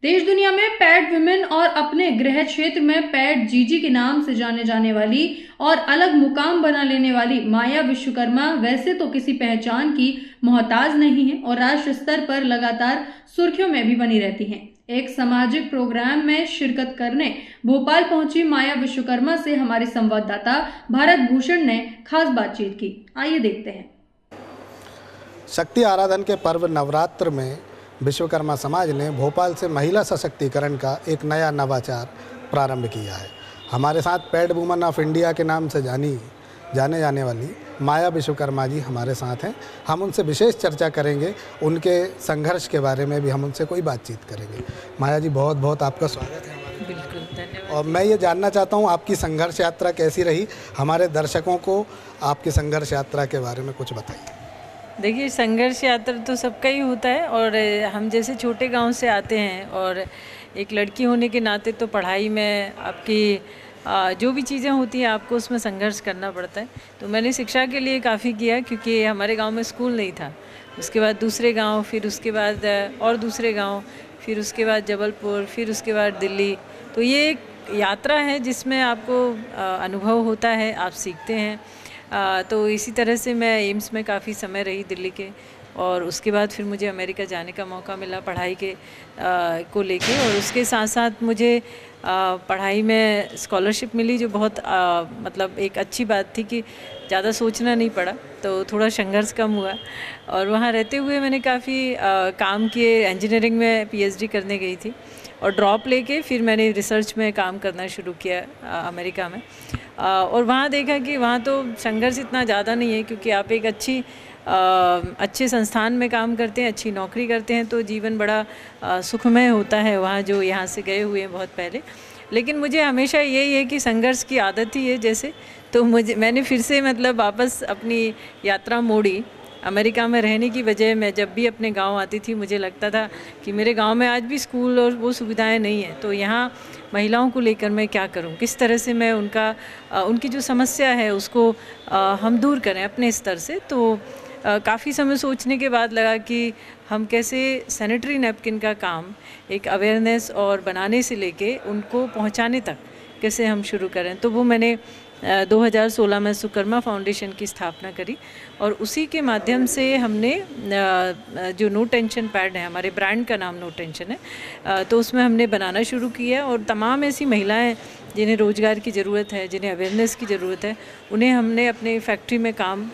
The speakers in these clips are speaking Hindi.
देश दुनिया में पैड वुमेन और अपने गृह क्षेत्र में पैड जीजी के नाम से जाने जाने वाली और अलग मुकाम बना लेने वाली माया विश्वकर्मा वैसे तो किसी पहचान की मोहताज नहीं है और राष्ट्र स्तर पर लगातार सुर्खियों में भी बनी रहती हैं। एक सामाजिक प्रोग्राम में शिरकत करने भोपाल पहुंची माया विश्वकर्मा से हमारे संवाददाता भारत भूषण ने खास बातचीत की। आइए देखते हैं। शक्ति आराधन के पर्व नवरात्र में विश्वकर्मा समाज ने भोपाल से महिला सशक्तिकरण का एक नया नवाचार प्रारंभ किया है। हमारे साथ पैड वुमन ऑफ इंडिया के नाम से जाने जाने वाली माया विश्वकर्मा जी हमारे साथ हैं। हम उनसे विशेष चर्चा करेंगे, उनके संघर्ष के बारे में भी हम उनसे कोई बातचीत करेंगे। माया जी, बहुत बहुत आपका स्वागत है। बिल्कुल, धन्यवाद। और मैं ये जानना चाहता हूँ आपकी संघर्ष यात्रा कैसी रही। हमारे दर्शकों को आपकी संघर्ष यात्रा के बारे में कुछ बताइए। देखिए, संघर्ष यात्रा तो सबका ही होता है और हम जैसे छोटे गांव से आते हैं और एक लड़की होने के नाते तो पढ़ाई में आपकी जो भी चीज़ें होती हैं आपको उसमें संघर्ष करना पड़ता है। तो मैंने शिक्षा के लिए काफ़ी किया क्योंकि हमारे गांव में स्कूल नहीं था। उसके बाद दूसरे गांव, फिर उसके बाद और दूसरे गांव, फिर उसके बाद जबलपुर, फिर उसके बाद दिल्ली। तो ये एक यात्रा है जिसमें आपको अनुभव होता है, आप सीखते हैं। तो इसी तरह से मैं एम्स में काफ़ी समय रही दिल्ली के, और उसके बाद फिर मुझे अमेरिका जाने का मौका मिला पढ़ाई के को लेके, और उसके साथ साथ मुझे पढ़ाई में स्कॉलरशिप मिली जो बहुत मतलब एक अच्छी बात थी कि ज़्यादा सोचना नहीं पड़ा, तो थोड़ा संघर्ष कम हुआ। और वहाँ रहते हुए मैंने काफ़ी काम किए। इंजीनियरिंग में पीएचडी करने गई थी और ड्रॉप लेके फिर मैंने रिसर्च में काम करना शुरू किया अमेरिका में। और वहाँ देखा कि वहाँ तो संघर्ष इतना ज़्यादा नहीं है क्योंकि आप एक अच्छे संस्थान में काम करते हैं, अच्छी नौकरी करते हैं, तो जीवन बड़ा सुखमय होता है वहाँ, जो यहाँ से गए हुए हैं बहुत पहले। लेकिन मुझे हमेशा यही है कि संघर्ष की आदत ही है जैसे, तो मैंने फिर से मतलब वापस अपनी यात्रा मोड़ी। अमेरिका में रहने की वजह, मैं जब भी अपने गांव आती थी मुझे लगता था कि मेरे गांव में आज भी स्कूल और वो सुविधाएं नहीं हैं, तो यहाँ महिलाओं को लेकर मैं क्या करूं, किस तरह से मैं उनकी जो समस्या है उसको हम दूर करें अपने स्तर से। तो काफ़ी समय सोचने के बाद लगा कि हम कैसे सैनिटरी नैपकिन का काम एक अवेयरनेस और बनाने से लेके उनको पहुँचाने तक कैसे हम शुरू करें। तो वो मैंने 2016 में सुकर्मा फाउंडेशन की स्थापना करी और उसी के माध्यम से हमने जो नो टेंशन पैड है, हमारे ब्रांड का नाम नो टेंशन है, तो उसमें हमने बनाना शुरू किया। और तमाम ऐसी महिलाएं जिन्हें रोज़गार की ज़रूरत है, जिन्हें अवेयरनेस की ज़रूरत है, उन्हें हमने अपने फैक्ट्री में काम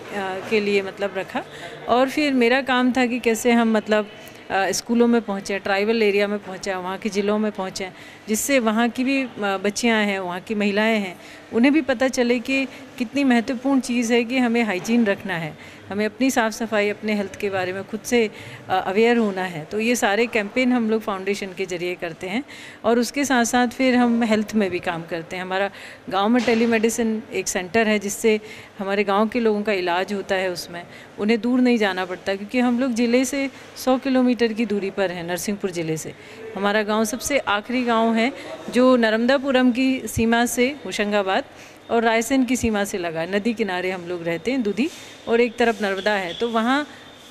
के लिए मतलब रखा। और फिर मेरा काम था कि कैसे हम मतलब स्कूलों में पहुँचे, ट्राइबल एरिया में पहुँचे, वहाँ के ज़िलों में पहुँचे, जिससे वहाँ की भी बच्चियाँ हैं, वहाँ की महिलाएं हैं, उन्हें भी पता चले कि कितनी महत्वपूर्ण चीज़ है कि हमें हाइजीन रखना है, हमें अपनी साफ़ सफाई, अपने हेल्थ के बारे में खुद से अवेयर होना है। तो ये सारे कैंपेन हम लोग फाउंडेशन के ज़रिए करते हैं। और उसके साथ साथ फिर हम हेल्थ में भी काम करते हैं। हमारा गांव में टेलीमेडिसिन एक सेंटर है जिससे हमारे गांव के लोगों का इलाज होता है, उसमें उन्हें दूर नहीं जाना पड़ता क्योंकि हम लोग ज़िले से 100 किलोमीटर की दूरी पर हैं। नरसिंहपुर ज़िले से हमारा गाँव सबसे आखिरी गाँव है जो नर्मदापुरम की सीमा से होशंगाबाद और रायसेन की सीमा से लगा, नदी किनारे हम लोग रहते हैं, दूधी, और एक तरफ नर्मदा है। तो वहाँ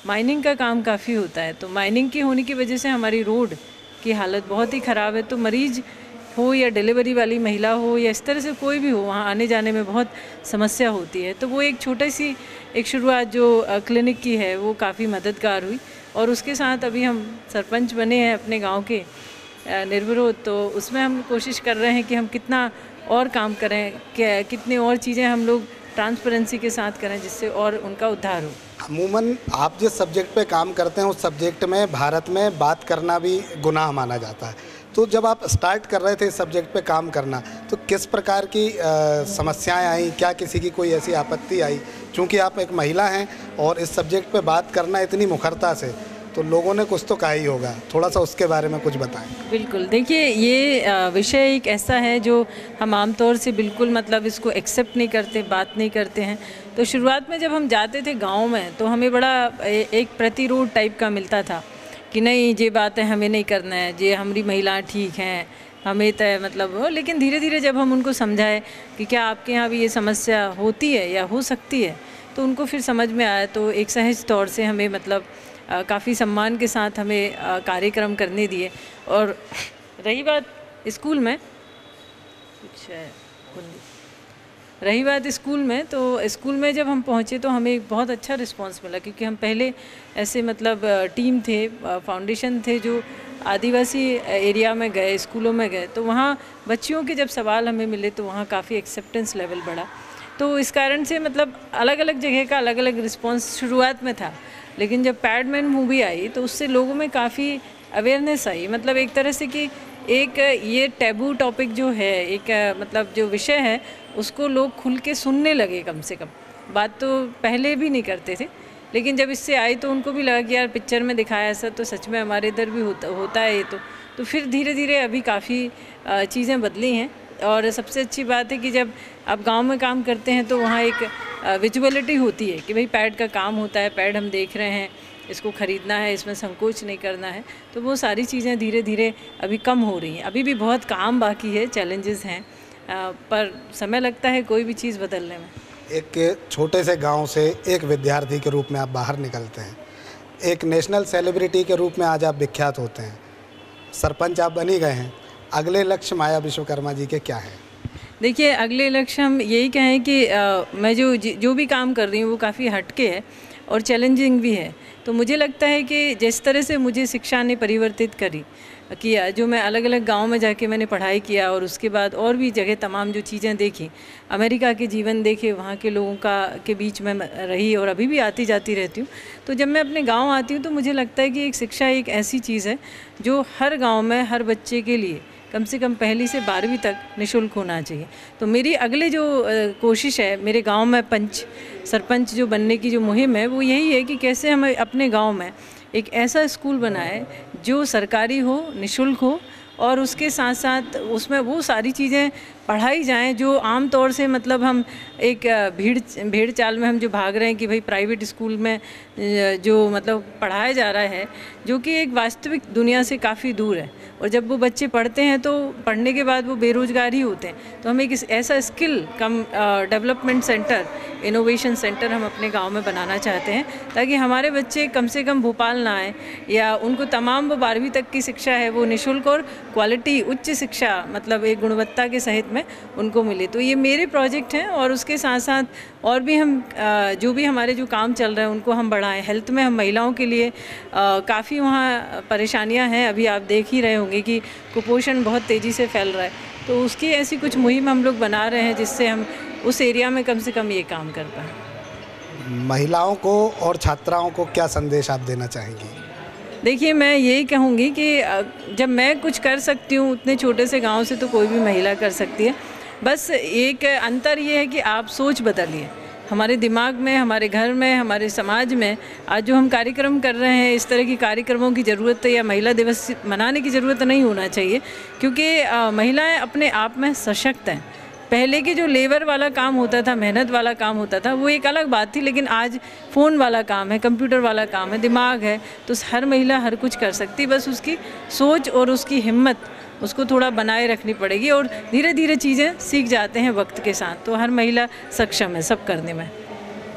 माइनिंग का काम काफ़ी होता है। तो माइनिंग की होने की वजह से हमारी रोड की हालत बहुत ही ख़राब है। तो मरीज़ हो या डिलीवरी वाली महिला हो या इस तरह से कोई भी हो, वहाँ आने जाने में बहुत समस्या होती है। तो वो एक छोटी सी एक शुरुआत जो क्लिनिक की है वो काफ़ी मददगार हुई। और उसके साथ अभी हम सरपंच बने हैं अपने गाँव के निर्विरोध, तो उसमें हम कोशिश कर रहे हैं कि हम कितना और काम करें, कितनी और चीज़ें हम लोग ट्रांसपेरेंसी के साथ करें जिससे और उनका उद्धार हो। अमूमन आप जिस सब्जेक्ट पे काम करते हैं उस सब्जेक्ट में भारत में बात करना भी गुनाह माना जाता है। तो जब आप स्टार्ट कर रहे थे इस सब्जेक्ट पे काम करना, तो किस प्रकार की समस्याएं आई, क्या किसी की कोई ऐसी आपत्ति आई? चूँकि आप एक महिला हैं और इस सब्जेक्ट पे बात करना इतनी मुखरता से, तो लोगों ने कुछ तो कहा ही होगा, थोड़ा सा उसके बारे में कुछ बताएं। बिल्कुल, देखिए ये विषय एक ऐसा है जो हम आमतौर से बिल्कुल मतलब इसको एक्सेप्ट नहीं करते, बात नहीं करते हैं। तो शुरुआत में जब हम जाते थे गांव में तो हमें बड़ा एक प्रतिरोध टाइप का मिलता था कि नहीं, ये बातें हमें नहीं करना है, ये हमारी महिलाएं ठीक हैं, हमें तो मतलब हो। लेकिन धीरे धीरे जब हम उनको समझाए कि क्या आपके यहाँ भी ये समस्या होती है या हो सकती है, तो उनको फिर समझ में आया। तो एक सहज तौर से हमें मतलब काफ़ी सम्मान के साथ हमें कार्यक्रम करने दिए। और रही बात स्कूल में कुछ रही बात स्कूल में, तो स्कूल में जब हम पहुँचे तो हमें एक बहुत अच्छा रिस्पांस मिला, क्योंकि हम पहले ऐसे मतलब टीम थे, फाउंडेशन थे जो आदिवासी एरिया में गए, स्कूलों में गए, तो वहाँ बच्चियों के जब सवाल हमें मिले तो वहाँ काफ़ी एक्सेप्टेंस लेवल बढ़ा। तो इस कारण से मतलब अलग अलग जगह का अलग अलग रिस्पांस शुरुआत में था, लेकिन जब पैडमैन मूवी आई तो उससे लोगों में काफ़ी अवेयरनेस आई, मतलब एक तरह से कि एक ये टैबू टॉपिक जो है, एक मतलब जो विषय है उसको लोग खुल के सुनने लगे। कम से कम बात तो पहले भी नहीं करते थे, लेकिन जब इससे आई तो उनको भी लगा कि यार पिक्चर में दिखाया ऐसा तो सच में हमारे इधर भी होता है ये तो फिर धीरे धीरे अभी काफ़ी चीज़ें बदली हैं। और सबसे अच्छी बात है कि जब आप गांव में काम करते हैं तो वहाँ एक विजुअलिटी होती है कि भाई पैड का काम होता है, पैड हम देख रहे हैं, इसको ख़रीदना है, इसमें संकोच नहीं करना है, तो वो सारी चीज़ें धीरे धीरे अभी कम हो रही हैं। अभी भी बहुत काम बाकी है, चैलेंजेस हैं, पर समय लगता है कोई भी चीज़ बदलने में। एक छोटे से गांव से एक विद्यार्थी के रूप में आप बाहर निकलते हैं, एक नेशनल सेलिब्रिटी के रूप में आज आप विख्यात होते हैं, सरपंच आप बनी गए हैं। अगले लक्ष्य माया विश्वकर्मा जी के क्या हैं? देखिए, अगले लक्ष्य हम यही कहें कि मैं जो भी काम कर रही हूँ वो काफ़ी हटके है और चैलेंजिंग भी है। तो मुझे लगता है कि जिस तरह से मुझे शिक्षा ने परिवर्तित किया, जो मैं अलग अलग गांव में जाके मैंने पढ़ाई किया और उसके बाद और भी जगह तमाम जो चीज़ें देखी, अमेरिका के जीवन देखे, वहाँ के लोगों के बीच में रही और अभी भी आती जाती रहती हूँ। तो जब मैं अपने गांव आती हूँ तो मुझे लगता है कि एक शिक्षा एक ऐसी चीज़ है जो हर गाँव में हर बच्चे के लिए कम से कम पहली से 12वीं तक निःशुल्क होना चाहिए। तो मेरी अगले जो कोशिश है, मेरे गांव में सरपंच जो बनने की जो मुहिम है वो यही है कि कैसे हम अपने गांव में एक ऐसा स्कूल बनाए जो सरकारी हो, निःशुल्क हो, और उसके साथ साथ उसमें वो सारी चीज़ें पढ़ाई जाएं जो आम तौर से मतलब हम एक भीड़ चाल में हम जो भाग रहे हैं कि भाई प्राइवेट स्कूल में जो मतलब पढ़ाया जा रहा है, जो कि एक वास्तविक दुनिया से काफ़ी दूर है। और जब वो बच्चे पढ़ते हैं तो पढ़ने के बाद वो बेरोज़गार ही होते हैं। तो हम एक ऐसा स्किल कम डेवलपमेंट सेंटर, इनोवेशन सेंटर हम अपने गांव में बनाना चाहते हैं, ताकि हमारे बच्चे कम से कम भोपाल ना आए, या उनको तमाम वो 12वीं तक की शिक्षा है वो निःशुल्क और क्वालिटी उच्च शिक्षा मतलब एक गुणवत्ता के सहित में उनको मिले। तो ये मेरे प्रोजेक्ट हैं, और उसके साथ साथ और भी हम जो भी हमारे जो काम चल रहे हैं उनको हम बढ़ाएं। हेल्थ में हम महिलाओं के लिए काफ़ी वहाँ परेशानियाँ हैं, अभी आप देख ही रहे होंगे कि कुपोषण बहुत तेज़ी से फैल रहा है। तो उसकी ऐसी कुछ मुहिम हम लोग बना रहे हैं जिससे हम उस एरिया में कम से कम ये काम कर पाएँ। महिलाओं को और छात्राओं को क्या संदेश आप देना चाहेंगी? देखिए, मैं यही कहूँगी कि जब मैं कुछ कर सकती हूँ उतने छोटे से गांव से, तो कोई भी महिला कर सकती है। बस एक अंतर ये है कि आप सोच बदलिए। हमारे दिमाग में, हमारे घर में, हमारे समाज में आज जो हम कार्यक्रम कर रहे हैं, इस तरह की कार्यक्रमों की ज़रूरत है, या महिला दिवस मनाने की ज़रूरत नहीं होना चाहिए, क्योंकि महिलाएं अपने आप में सशक्त हैं। पहले के जो लेबर वाला काम होता था, मेहनत वाला काम होता था, वो एक अलग बात थी, लेकिन आज फ़ोन वाला काम है, कंप्यूटर वाला काम है, दिमाग है, तो हर महिला हर कुछ कर सकती। बस उसकी सोच और उसकी हिम्मत उसको थोड़ा बनाए रखनी पड़ेगी, और धीरे धीरे चीज़ें सीख जाते हैं वक्त के साथ। तो हर महिला सक्षम है सब करने में।